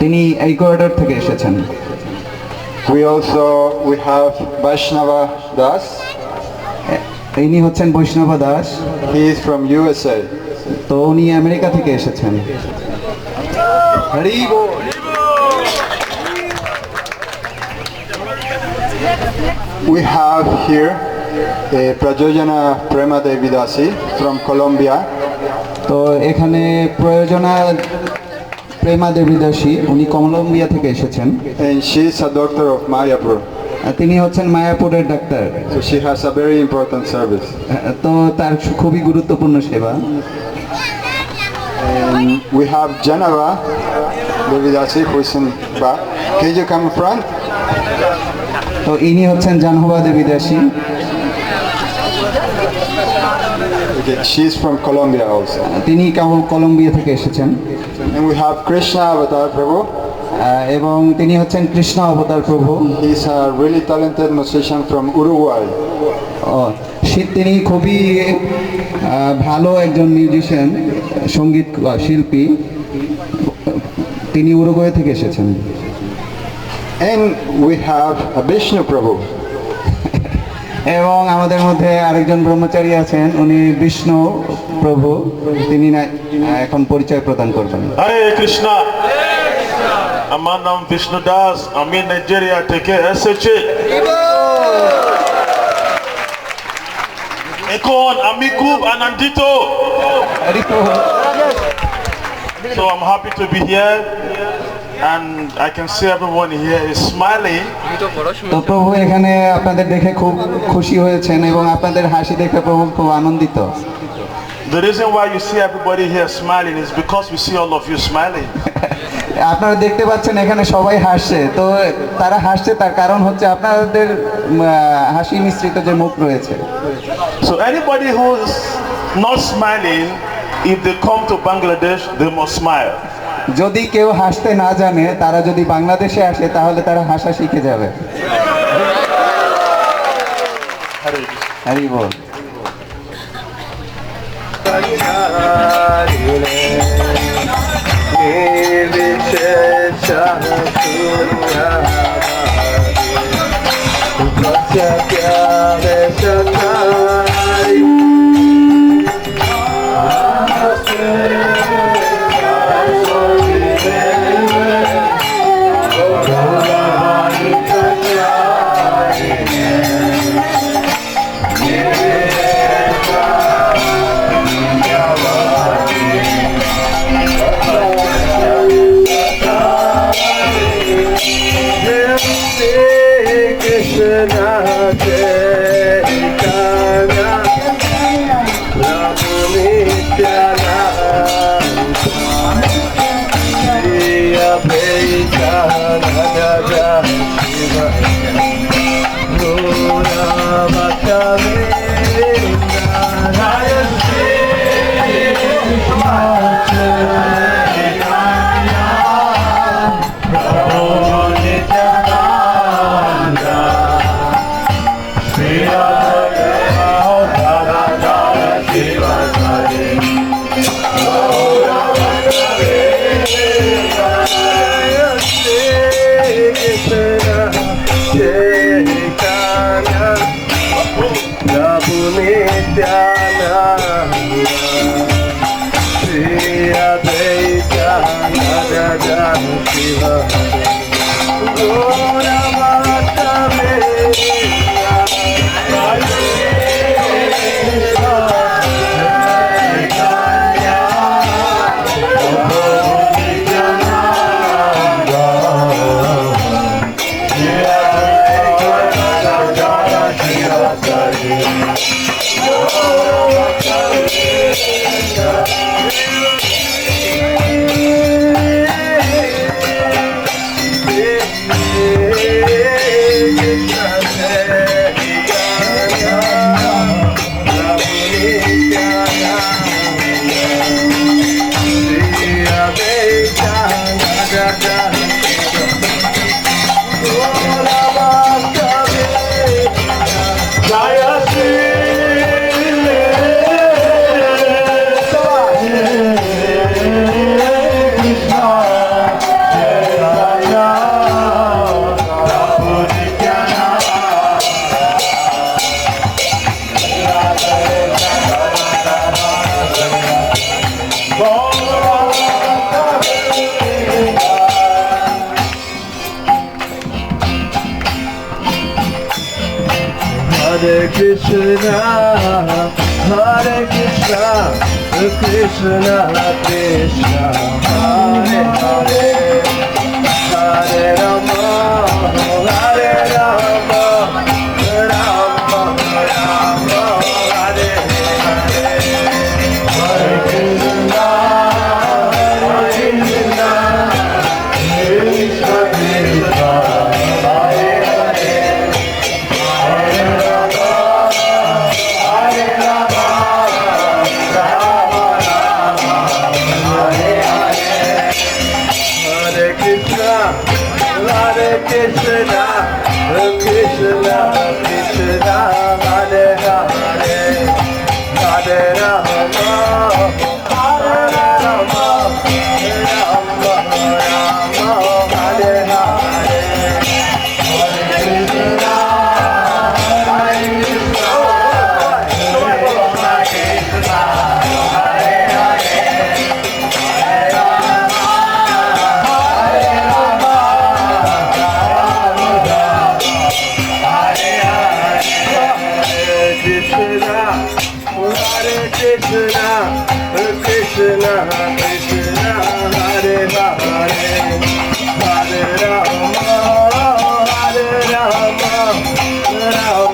তিনি ইকুয়েডর থেকে এসেছেন। We have Vaishnava Das. ইনি হচ্ছেন বৈষ্ণব Das. He is from USA. তো উনি আমেরিকা থেকে এসেছেন। হরি বল। We have here Prajojana Prema Devi Dasi from Colombia. তো এখানে প্রয়োজনা প্রেমা দেবী দাসী, উনি কলম্বিয়া থেকে এসেছেন। And she is a doctor of Mayapur. তিনি হচ্ছেন মায়াপুরের doctor. So she has a very important service. তো তার খুবই গুরুত্বপূর্ণ সেবা। And we have Janava Devi Dasi who is in back. Can you come in front? তো ইনি হচ্ছেন জাহ্নবা দেবী দাসী। Okay, she is from Colombia also. তিনি কলম্বিয়া থেকে এসেছেন। And we have Krishna Avatar Prabhu. এবং তিনি হচ্ছেন কৃষ্ণ অবতার প্রভু। He is a really talented musician from Uruguay. তিনি খুবই ভালো একজন মিউজিশিয়ান, সঙ্গীত শিল্পী। তিনি উরুগুয়ে থেকে এসেছেন। And we have a Vishnu Prabhu. এবং আমাদের মধ্যে আরেকজন ব্রহ্মচারী আছেন, উনি বিষ্ণু প্রভু। তিনি এখন পরিচয় প্রদান করবেন। হরে কৃষ্ণ। আমার নাম বিষ্ণু দাস, আমি নাইজেরিয়া থেকে এসেছি। এখন আমি খুব আনন্দিত। So I'm happy to be here and I can see everyone here is smiling. তো প্রভু এখানে আপনাদের দেখে খুব খুশি হয়েছেন এবং আপনাদের হাসি দেখে প্রভু খুব আনন্দিত। The reason why you see everybody here smiling is because we see all of you smiling. আপনারা দেখতে পাচ্ছেন এখানে সবাই হাসছে। তো তারা হাসছে তার কারণ হচ্ছে আপনাদের হাসি মিশ্রিত যে মুখ রয়েছে। So anybody who's not smiling, if they come to Bangladesh, they must smile. যদি কেউ হাসতে না জানে, তারা যদি বাংলাদেশে আসে তাহলে তারা হাসা শিখে যাবে। হরি বল। Krishna, Hare Krishna, Krishna Krishna, Hare Hare, Hare Rama, Hare Rama, Rama Rama, Hare Hare, Hare Krishna, Krishna Krishna, Hare Hare, Hare Rama, Hare Rama, Rama Rama, Hare Hare, Hare Krishna, Krishna Krishna, Hare Hare, Hare Rama, Hare Rama, Rama Rama, Hare Hare, Hare Krishna, Hare Krishna, Krishna Krishna, Hare Hare, Hare Rama, Hare Rama, Rama Rama, Hare Hare, Hare Krishna, Hare Krishna, Krishna Krishna, Hare Hare, Hare Rama, Hare Rama, Rama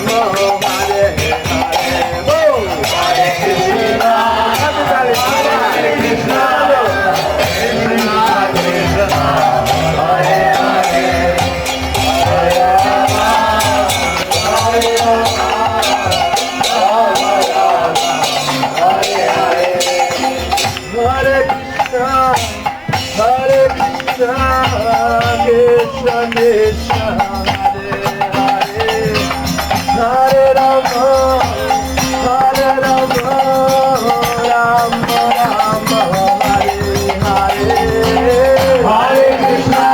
Rama, Hare Hare. Boom! Hare Krishna, Hare Krishna, Krishna Krishna, Hare Hare, Hare Rama, Hare Rama, Rama Rama, Hare Hare, Hare Krishna,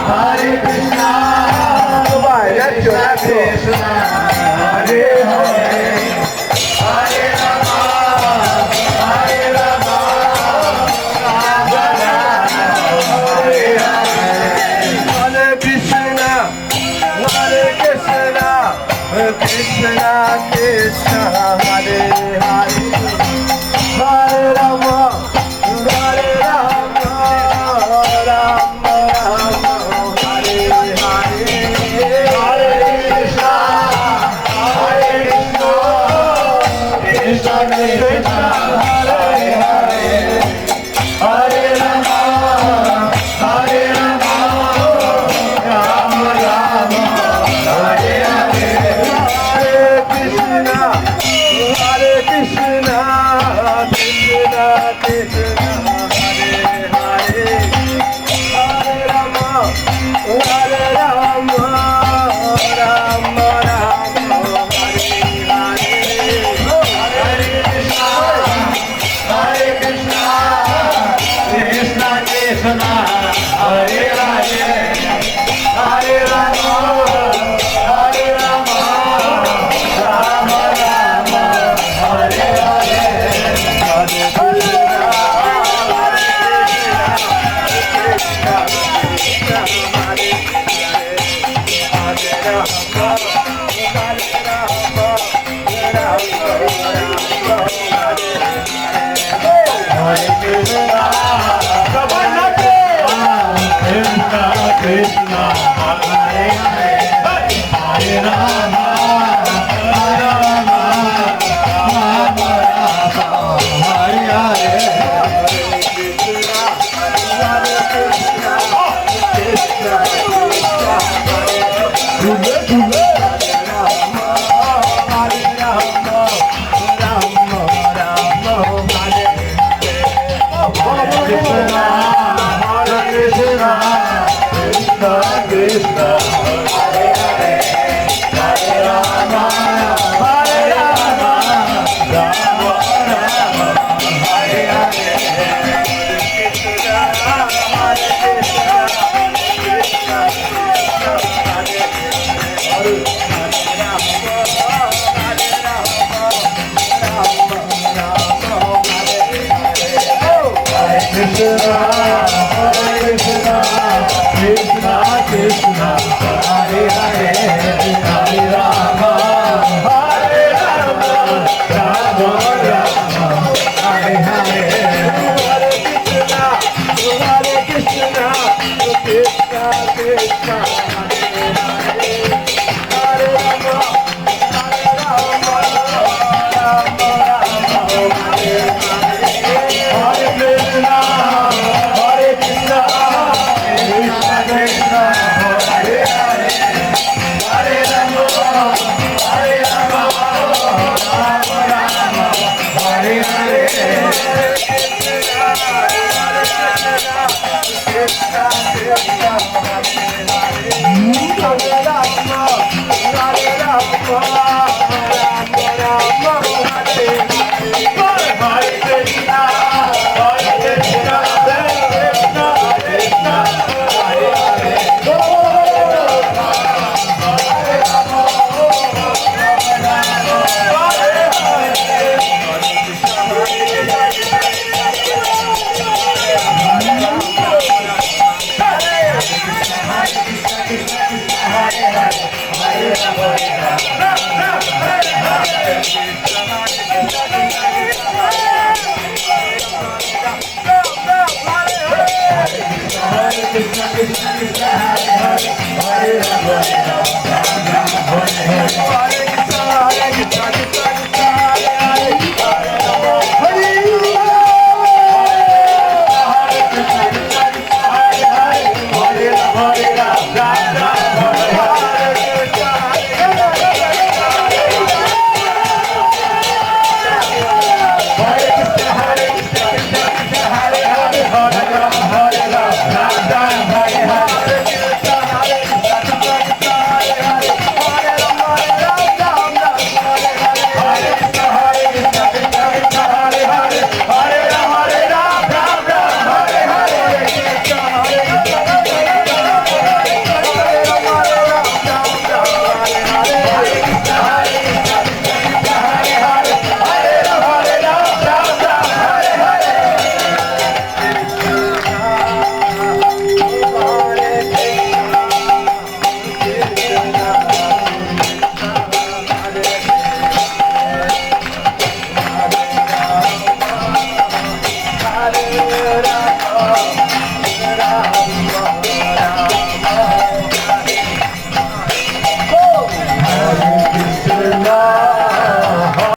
Hare Krishna, Krishna Krishna, Hare Hare, Hare Rama, Hare Rama, Rama Rama, Hare Hare, Hare Krishna, Hare Krishna, Hare Krishna, Hare Hare, Hare Rama, Hare Rama, Rama Rama, Hare Hare, Hare Krishna, Hare Krishna, Krishna Krishna, Hare Hare, Hare Rama, Hare Rama, Rama Rama, Hare Hare, Hare Krishna, Hare Krishna, Krishna Krishna, Hare Hare, Hare Rama, Hare Rama, Rama Rama, Hare Hare, Hare Krishna, Hare Krishna, Krishna Krishna, Hare Hare, Hare Rama, Hare Rama, Rama Rama, Hare Hare, Hare Krishna, Hare Krishna, Krishna Krishna, Hare Hare, Hare Rama, Hare Rama, Rama Rama, Hare Hare, Hare Krishna, Hare Krishna, Krishna Krishna, Hare Hare, Hare Rama, Hare Rama, Rama Rama, Hare Krishna, Krishna Krishna, Hare Hare, Hare Rama, Hare Rama, Rama Rama, Hare Hare, Hare Krishna, Hare Krishna, Krishna Krishna, Hare Rama, Hare Rama, Rama Rama, Hare Hare, Hare Krishna, Hare Krishna, Krishna Krishna